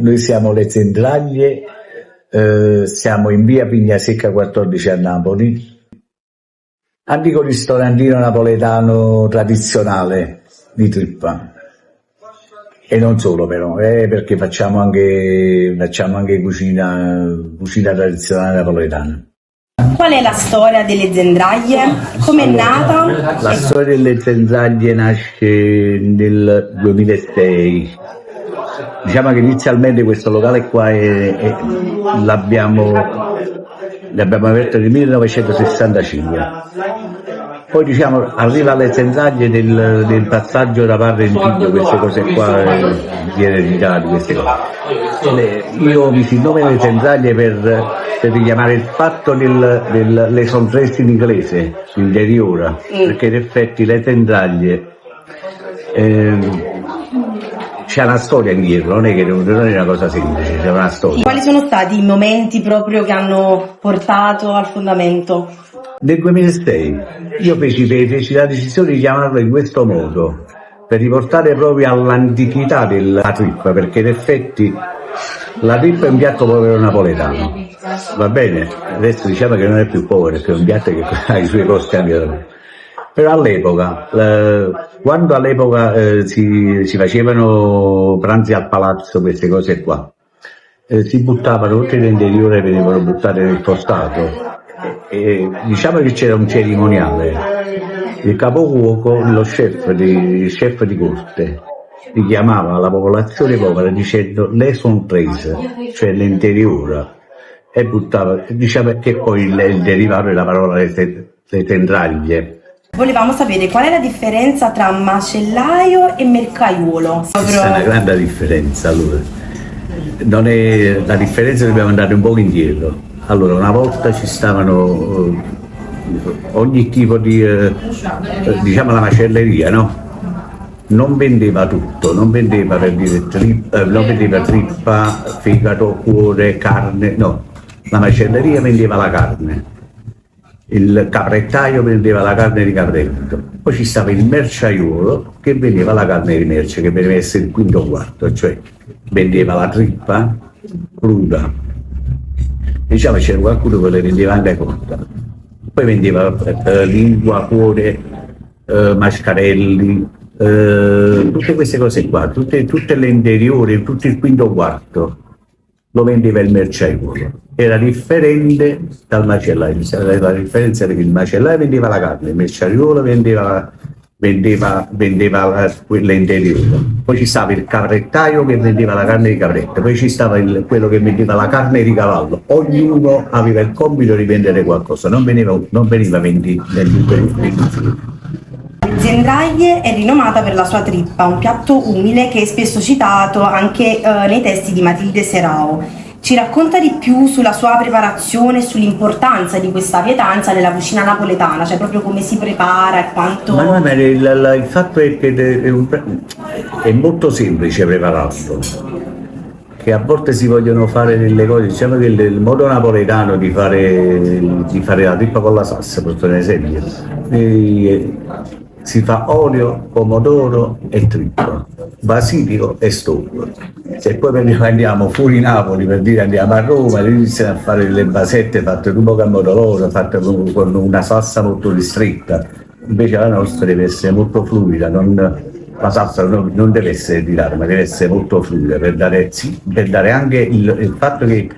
noi siamo le Zentraglie, siamo in via Pignasecca 14 a Napoli. Antico ristorantino napoletano tradizionale di trippa. E non solo però, perché facciamo anche cucina tradizionale napoletana. Qual è la storia delle Zentraglie? Come è nata? La storia delle Zentraglie nasce nel 2006. Diciamo che inizialmente questo locale qua l'abbiamo aperto nel 1965. Poi diciamo arriva alle Zentraglie del passaggio da padre in figlio, queste cose qua di eredità, di queste cose. Io misi il nome delle Zentraglie per richiamare il fatto delle sorprese in inglese, interiora, perché in effetti le Zentraglie c'è una storia indietro, non è una cosa semplice, c'è una storia. Quali sono stati i momenti proprio che hanno portato al fondamento? Nel 2006 io feci la decisione di chiamarlo in questo modo, per riportare proprio all'antichità della trippa, perché in effetti la trippa è un piatto povero napoletano, va bene? Adesso diciamo che non è più povero, perché è un piatto che ha i suoi costi anche. Però all'epoca, quando all'epoca si facevano pranzi al palazzo, queste cose qua, si buttavano tutte le interiore, venivano buttate nel postato. E diciamo che c'era un cerimoniale, il capocuoco, lo chef di corte, richiamava la popolazione povera dicendo le son prese, cioè l'interiore, e buttava, diciamo che poi il derivato della parola le Zentraglie. Volevamo sapere qual è la differenza tra macellaio e mercaiuolo. Questa è una grande differenza, allora. La differenza dobbiamo andare un po' indietro. Allora, una volta ci stavano ogni tipo di, diciamo la macelleria, no? Non vendeva tutto, non vendeva per dire non vendeva trippa, fegato, cuore, carne, no. La macelleria vendeva la carne, il caprettaio vendeva la carne di capretto, poi ci stava il merciaiolo che vendeva la carne di merce, che deve essere il quinto o quarto, cioè vendeva la trippa cruda. Diciamo c'era qualcuno che le vendeva anche cotta, poi vendeva lingua, cuore, mascarelli, tutte queste cose qua, tutte le interiori, tutto il quinto quarto lo vendeva il merciaiolo. Era differente dal macellaio, la differenza era che il macellaio vendeva la carne, il merciaiolo vendeva l'interiore. Poi ci stava il caprettaio che vendeva la carne di capretto, poi ci stava quello che vendeva la carne di cavallo. Ognuno aveva il compito di vendere qualcosa, non veniva vendito. Zentraglie è rinomata per la sua trippa, un piatto umile che è spesso citato anche nei testi di Matilde Serao. Ci racconta di più sulla sua preparazione e sull'importanza di questa pietanza nella cucina napoletana, cioè proprio come si prepara e quanto... Ma il fatto è che è molto semplice prepararlo, che a volte si vogliono fare delle cose, diciamo che il modo napoletano di fare la trippa con la salsa, per fare un esempio, si fa olio, pomodoro e trippa, basilico e stollo. Se poi andiamo fuori Napoli, per dire andiamo a Roma, iniziano a fare delle basette fatte con pomodoro, fatte con una salsa molto ristretta, invece la nostra deve essere molto fluida, la salsa non deve essere tirata, ma deve essere molto fluida per dare anche il fatto che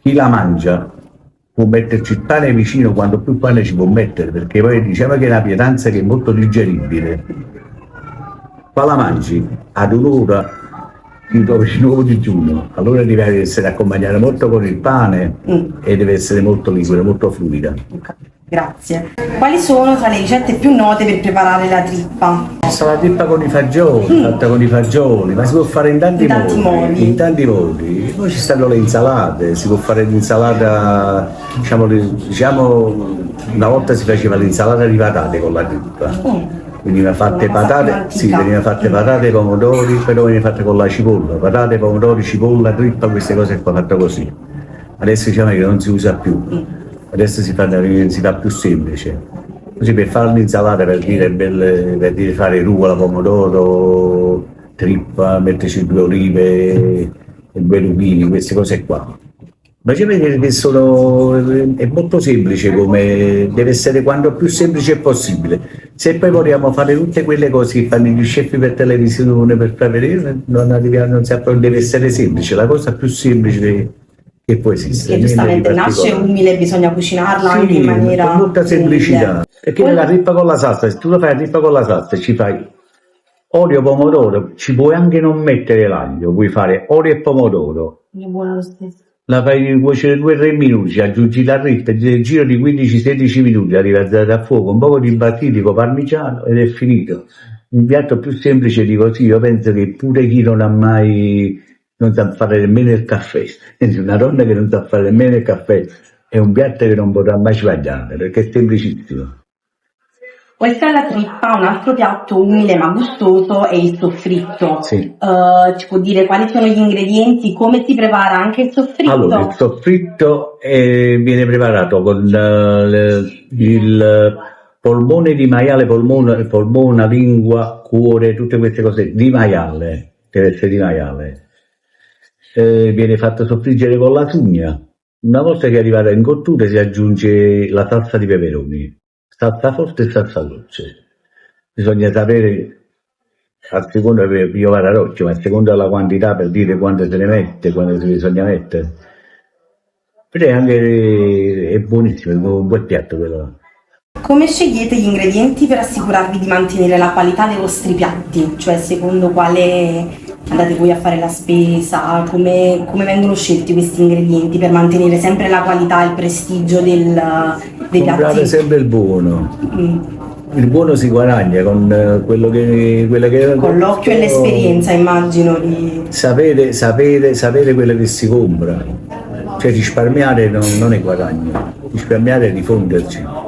chi la mangia può metterci il pane vicino, quando più pane ci può mettere, perché poi diciamo che è una pietanza che è molto digeribile. Qua la mangi ad un'ora di nuovo digiuno, allora deve essere accompagnata molto con il pane e deve essere molto liquida, molto fluida. Grazie. Quali sono tra le ricette più note per preparare la trippa? C'è la trippa con i fagioli, fatta con i fagioli, ma si può fare in tanti modi. In tanti modi. Poi ci stanno le insalate, si può fare l'insalata, diciamo una volta si faceva l'insalata di patate con la trippa. Veniva fatte patate, pomodori, però veniva fatte con la cipolla, patate, pomodori, cipolla, trippa, queste cose qua fatte così. Adesso diciamo che non si usa più. Adesso si fa più semplice. Così per fare l'insalata, per dire fare rucola, pomodoro, trippa, metterci 2 olive, il due lupini, queste cose qua. Ma ci vedi che è molto semplice, come deve essere quanto più semplice possibile. Se poi vogliamo fare tutte quelle cose che fanno gli chef per televisione, per far vedere, deve essere semplice, la cosa più semplice che può esistere. Che giustamente nasce umile, bisogna cucinarla anche in maniera con molta semplicità. Perché la rippa con la salsa, se tu la fai la rippa con la salsa, ci fai olio, pomodoro, ci puoi anche non mettere l'aglio, puoi fare olio e pomodoro. È buono lo stesso. La fai cuocere 2-3 minuti, aggiungi la rippa, nel giro di 15-16 minuti arriva a fuoco, un po' di basilico parmigiano ed è finito. Un piatto più semplice di così, io penso che pure chi non sa fare nemmeno il caffè, una donna che non sa fare nemmeno il caffè, è un piatto che non potrà mai sbagliare, perché è semplicissimo. Oltre alla trippa, un altro piatto umile ma gustoso è il soffritto. Sì. Ci può dire quali sono gli ingredienti, come si prepara anche il soffritto? Allora, il soffritto viene preparato con il polmone di maiale, polmone, lingua, cuore, tutte queste cose di maiale, deve essere di maiale. Viene fatto soffriggere con la sugna. Una volta che è arrivata in cottura si aggiunge la salsa di peperoni. Salsa forte e salsa dolce. Bisogna sapere, a seconda io vado a rocchio, ma a seconda della quantità per dire quanto se ne mette, quando si bisogna mettere. Però è buonissimo, è un bel piatto quello. Come scegliete gli ingredienti per assicurarvi di mantenere la qualità dei vostri piatti? Cioè secondo quale andate voi a fare la spesa? Come vengono scelti questi ingredienti per mantenere sempre la qualità e il prestigio dei piatti? Comprate sempre il buono. Il buono si guadagna con quello che con l'occhio e l'esperienza, immagino. Sapere quello che si compra. Cioè risparmiare non è guadagno, risparmiare è diffonderci.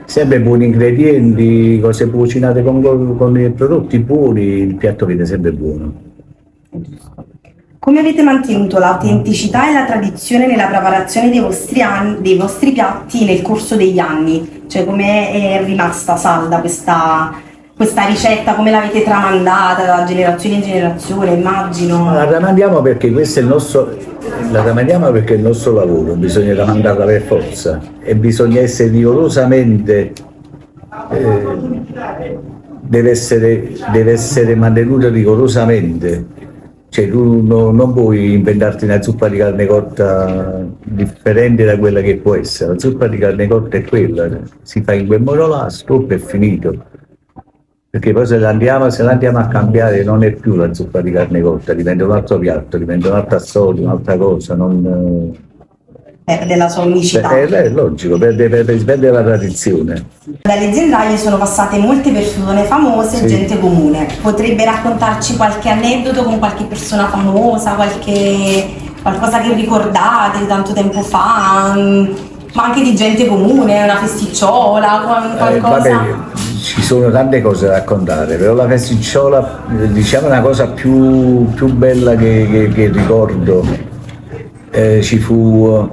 Sempre buoni ingredienti, cose cucinate con i prodotti buoni, il piatto viene sempre buono. Come avete mantenuto l'autenticità e la tradizione nella preparazione dei vostri piatti nel corso degli anni? Cioè come è rimasta salda questa ricetta, come l'avete tramandata da generazione in generazione, immagino? La tramandiamo perché questo è il nostro lavoro, bisogna tramandarla per forza e bisogna essere rigorosamente, deve essere mantenuto rigorosamente. Cioè tu non puoi inventarti una zuppa di carne cotta differente da quella che può essere, la zuppa di carne cotta è quella, si fa in quel modo là, stop è finito. Perché poi se l'andiamo a cambiare non è più la zuppa di carne cotta, diventa un altro piatto, diventa un'altra storia, un'altra cosa, Perde la sua unicità. È logico, perde la tradizione. Dalle aziendali sono passate molte persone famose e gente comune. Potrebbe raccontarci qualche aneddoto con qualche persona famosa, qualcosa che ricordate di tanto tempo fa, ma anche di gente comune, una festicciola, qualcosa? Vabbè, ci sono tante cose da raccontare, però la festicciola, diciamo una cosa più bella che ricordo, ci fu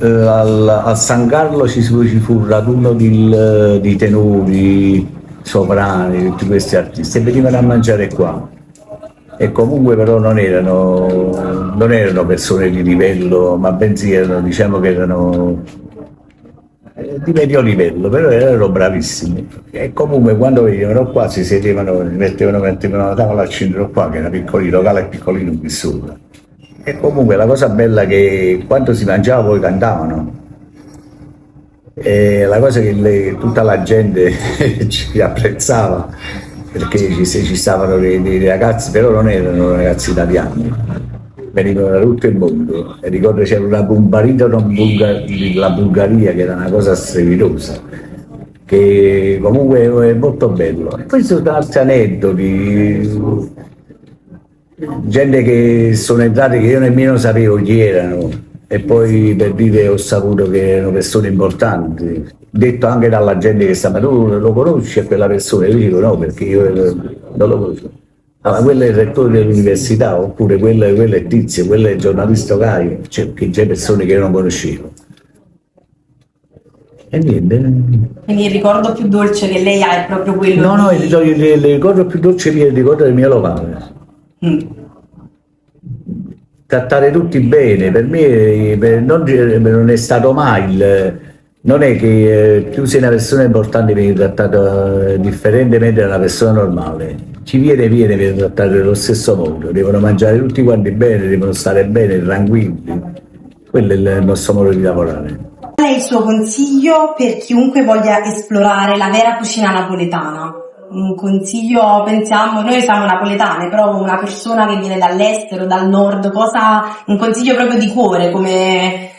al San Carlo ci fu un raduno di tenori, soprani, tutti questi artisti e venivano a mangiare qua e comunque però non erano persone di livello, ma bensì diciamo che erano di medio livello, però erano bravissimi e comunque quando venivano qua si sedevano, mettevano la tavola al centro qua che era piccolino, locale piccolino qui sopra. E comunque la cosa bella è che quando si mangiava poi cantavano. E la cosa che tutta la gente ci apprezzava, perché ci stavano dei ragazzi, però non erano ragazzi italiani, venivano da tutto il mondo. E ricordo c'era una la Bulgaria, che era una cosa strepitosa, che comunque è molto bello. E poi ci sono altri aneddoti. Gente che sono entrate che io nemmeno sapevo chi erano e poi per dire ho saputo che erano persone importanti, detto anche dalla gente che sta, ma tu lo conosci a quella persona? Io dico no, perché io non lo conosco. Allora, quello è il rettore dell'università, oppure quello è Tizio, quello è il giornalista Caio, cioè c'è persone che io non conoscevo. E niente. Quindi il ricordo più dolce che lei ha è proprio quello No, il ricordo più dolce mio è il ricordo del mio locale. trattare tutti bene, per me non è stato mai non è che tu sei una persona importante vieni trattato differentemente da una persona normale, chi viene trattato nello stesso modo, devono mangiare tutti quanti bene, devono stare bene, tranquilli, quello è il nostro modo di lavorare. Qual è il suo consiglio per chiunque voglia esplorare la vera cucina napoletana? Un consiglio, pensiamo, noi siamo napoletane, però una persona che viene dall'estero, dal nord, un consiglio proprio di cuore, come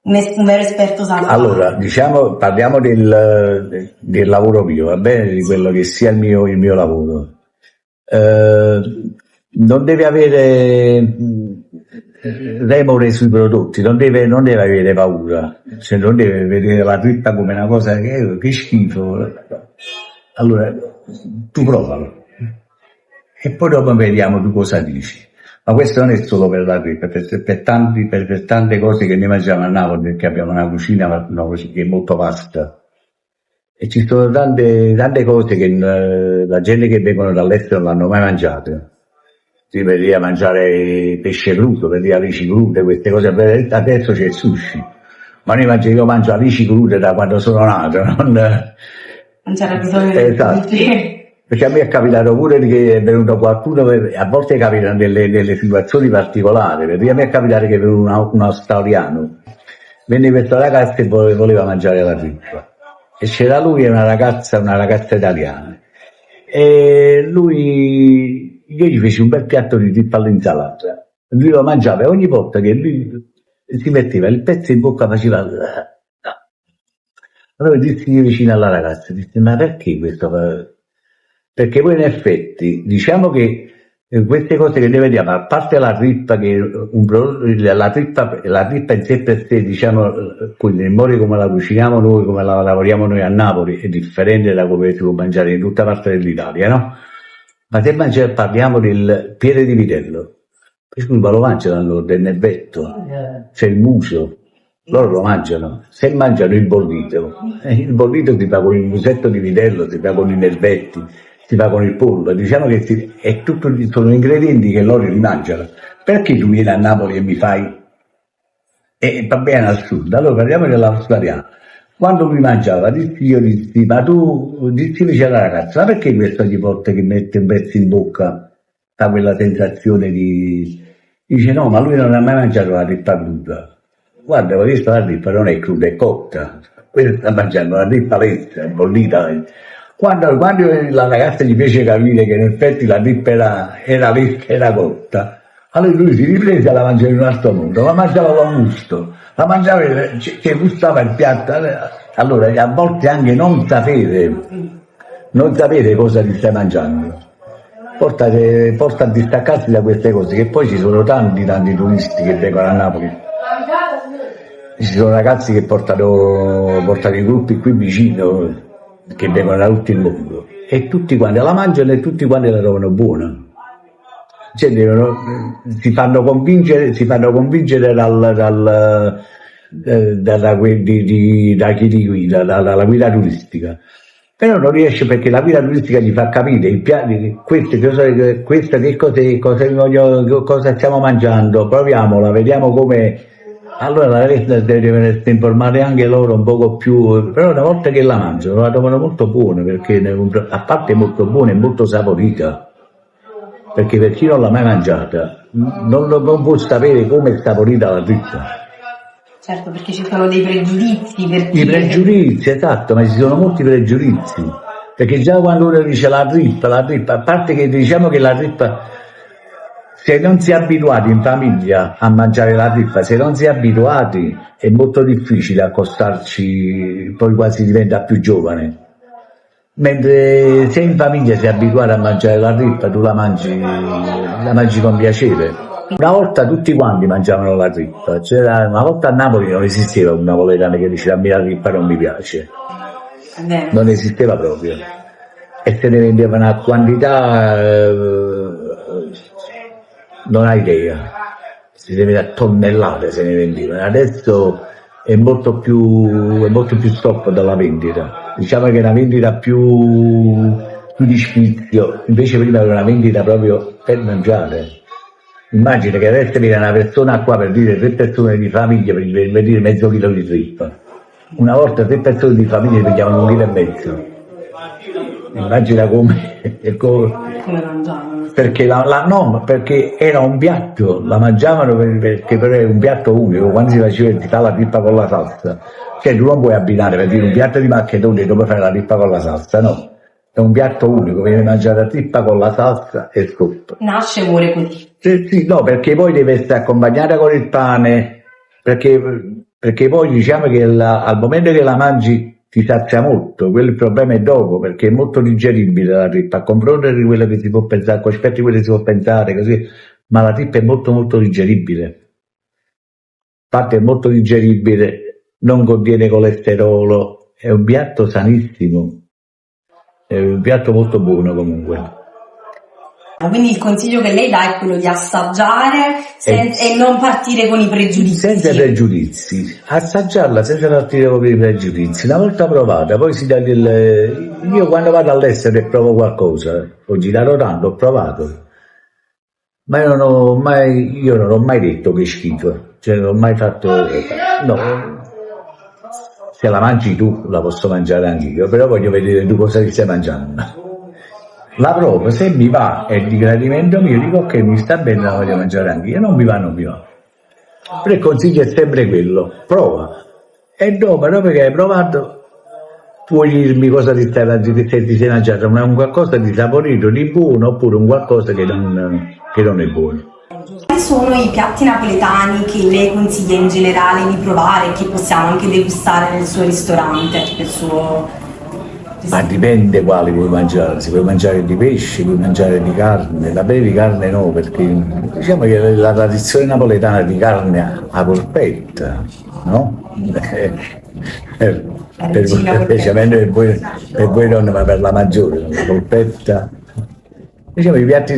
un vero esperto sa fare? Allora, diciamo, parliamo del lavoro mio, va bene? Di quello che sia il mio lavoro. Non deve avere remore sui prodotti, non deve avere paura, cioè non deve vedere la trippa come una cosa che schifo. Allora, tu provalo e poi dopo vediamo tu cosa dici. Ma questo non è solo per la trippa, per tante cose che noi mangiamo a Napoli, perché abbiamo una cucina che è molto vasta. E ci sono tante cose che la gente che vengono dall'estero non l'hanno mai mangiate. Per lì a mangiare pesce crudo, per lì alici crude, queste cose. Adesso c'è il sushi. Ma io mangio alici crude da quando sono nato, non c'era bisogno di esatto. Perché a me è capitato pure che è venuto qualcuno, a volte capitano delle situazioni particolari, perché a me è capitato che è venuto un australiano, venne questo ragazzo e voleva mangiare la trippa, e c'era lui e una ragazza italiana, e io gli feci un bel piatto di trippa all'insalata, lui lo mangiava e ogni volta che lui si metteva il pezzo in bocca faceva... Allora dissi vicino alla ragazza, dissi, ma perché questo? Perché poi in effetti diciamo che queste cose che noi vediamo, a parte la trippa, che un prodotto, la trippa in sé per sé, diciamo, nel modo come la cuciniamo noi, come la lavoriamo noi a Napoli, è differente da come si può mangiare in tutta parte dell'Italia, no? Ma se parliamo del piede di vitello, ma lo mangiano del nebbetto, c'è il muso. Loro lo mangiano, se mangiano il bollito si fa con il musetto di vitello, si fa con i nervetti, si fa con il pollo, diciamo che sono ingredienti che loro li mangiano. Perché tu vieni a Napoli e mi fai, e va bene al sud? Allora parliamo dell'australiano. Quando lui mangiava, dissi, ma tu, dici alla ragazza, ma perché questo gli porta che mette un pezzo in bocca, ha quella sensazione di... Dice no, ma lui non ha mai mangiato la trippa cruda. Guarda, ho visto la trippa non è cruda, è cotta. Quello sta mangiando la trippa lessa, è bollita. Quando la ragazza gli fece capire che in effetti la trippa era cotta, allora lui si riprese e la mangiava in un altro modo, la mangiava con gusto, la mangiava che gustava il piatto. Allora, a volte anche non sapere cosa ti stai mangiando, porta a distaccarsi da queste cose, che poi ci sono tanti turisti che vengono a Napoli. Ci sono ragazzi che portano i gruppi qui vicino, che vengono da tutto il mondo, e tutti quanti la mangiano e tutti quanti la trovano buona. Cioè si fanno convincere da chi li guida, dalla guida turistica. Però non riesce, perché la guida turistica gli fa capire i piatti, cosa stiamo mangiando, proviamola, vediamo come. Allora la resta deve informare anche loro un poco più, però una volta che la mangiano la trovano molto buona, perché a parte è molto buona e molto saporita, perché per chi non l'ha mai mangiata non può sapere come è saporita la trippa. Certo, perché ci sono dei pregiudizi. I pregiudizi, esatto, ma ci sono molti pregiudizi, perché già quando uno dice la trippa, a parte che diciamo che la trippa, se non si è abituati in famiglia a mangiare la trippa, se non si è abituati è molto difficile accostarci, poi quasi diventa più giovane. Mentre se in famiglia sei abituato a mangiare la trippa, tu la mangi con piacere. Una volta tutti quanti mangiavano la trippa, una volta a Napoli non esisteva un napoletano che diceva a me la trippa non mi piace, non esisteva proprio, e se ne vendevano a quantità, non hai idea, si ne vede a tonnellate, se ne vendevano. Adesso è molto più stop dalla vendita, diciamo che è una vendita più di sfizio, invece prima era una vendita proprio per mangiare. Immagina che adesso viene una persona qua per dire 3 persone di famiglia per dire mezzo chilo di trippa. Una volta 3 persone di famiglia pigliavano 1,5 kg. Immagina Come mangiavano. perché no, perché era un piatto, la mangiavano perché però era un piatto unico, quando si fa la trippa con la salsa. Cioè tu non puoi abbinare per dire un piatto di maccheroni e dopo fare la trippa con la salsa, no. È un piatto unico, viene mangiata la trippa con la salsa e scopo. Nasce e muore così. Sì, no, perché poi deve essere accompagnata con il pane, perché poi diciamo che al momento che la mangi ti sazia molto, il problema è dopo, perché è molto digeribile la trippa, a confronto di quello che si può pensare, con aspetti quello che si può pensare, così, ma la trippa è molto molto digeribile. Infatti è molto digeribile, non contiene colesterolo, è un piatto sanissimo, è un piatto molto buono comunque. Quindi il consiglio che lei dà è quello di assaggiare e non partire con i pregiudizi. Senza pregiudizi, assaggiarla senza partire con i pregiudizi. Una volta provata, poi si dà io quando vado all'estero e provo qualcosa, ho girato tanto, ho provato, ma io non ho mai detto che è schifo, cioè non ho mai fatto, no, se la mangi tu la posso mangiare anch'io, però voglio vedere tu cosa ti stai mangiando. La provo, se mi va è di gradimento mio, dico ok, mi sta bene, la voglio mangiare anche io, non mi va, non mi va. Però il consiglio è sempre quello, prova. E dopo che hai provato, puoi dirmi cosa ti stai mangiando, un qualcosa di saporito, di buono, oppure un qualcosa che non è buono. Quali sono i piatti napoletani che lei consiglia in generale di provare, che possiamo anche degustare nel suo ristorante, nel suo... Ma dipende quali vuoi mangiare, se vuoi mangiare di pesce, vuoi mangiare di carne, la pelle di carne no, perché diciamo che la tradizione napoletana di carne a polpetta, no? Specialmente per voi donne, ma per la maggiore, la polpetta. Diciamo i piatti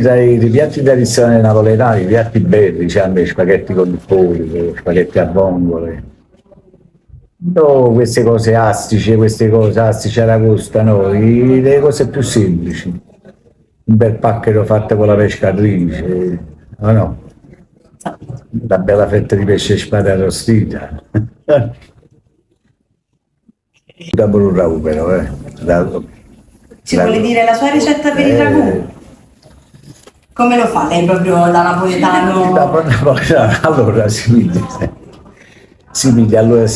tradizionali napoletani, i piatti belli, diciamo, i spaghetti con il pollo, spaghetti a vongole. No, queste cose astici aragosta, no, le cose più semplici. Un bel pacchero fatto con la pescatrice, no? Una bella fetta di pesce spada arrostita. Da un ragù però, Ci vuole dire la sua ricetta per il ragù? Come lo fa lei proprio da napoletano? Allora si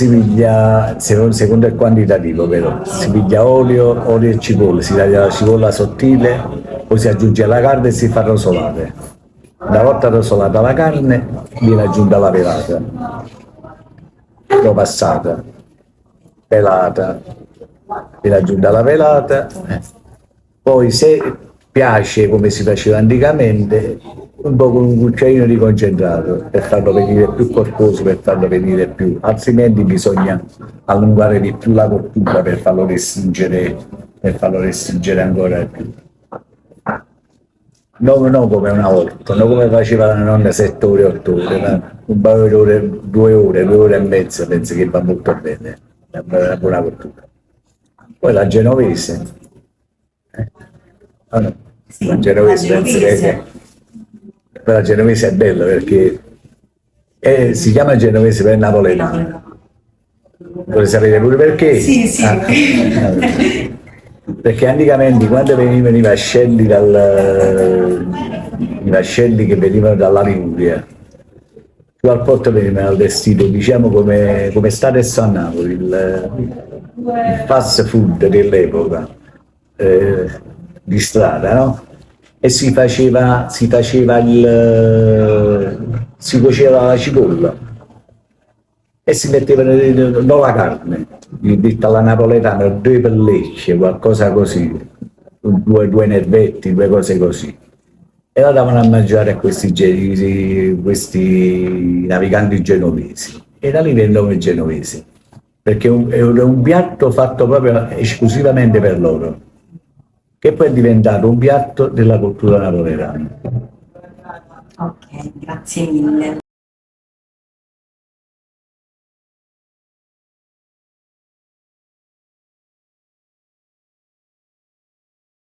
piglia secondo il quantitativo però, si piglia olio e cipolla, si taglia la cipolla sottile, poi si aggiunge la carne e si fa rosolare. Una volta rosolata la carne viene aggiunta la pelata, l'ho passata, pelata, viene aggiunta la pelata, poi se piace come si faceva anticamente, un po' con un cucchiaino di concentrato per farlo venire più corposo, per farlo venire più, altrimenti bisogna allungare di più la cottura per farlo restringere ancora di più. No come una volta, non come faceva la nonna 7 ore, 8 ore, ma un paio di ore, 2 ore e mezza, penso che va molto bene, è una buona cottura. Poi la genovese, no? Sì, la genovese penso che la genovese è bella perché si chiama genovese per napoletano. Volete sapere pure perché? Sì. Perché anticamente quando venivano i vascelli che venivano dalla Liguria, più al porto venivano allestiti, diciamo come sta adesso a Napoli, il fast food dell'epoca di strada, no? E si cuoceva la cipolla e si mettevano non la carne, detta alla napoletana, 2 pellecce, qualcosa così, due nervetti, 2 cose così. E la davano a mangiare a questi naviganti genovesi. E da lì viene il nome genovese, perché è un piatto fatto proprio esclusivamente per loro, che poi è diventato un piatto della cultura napoletana. Ok, grazie mille.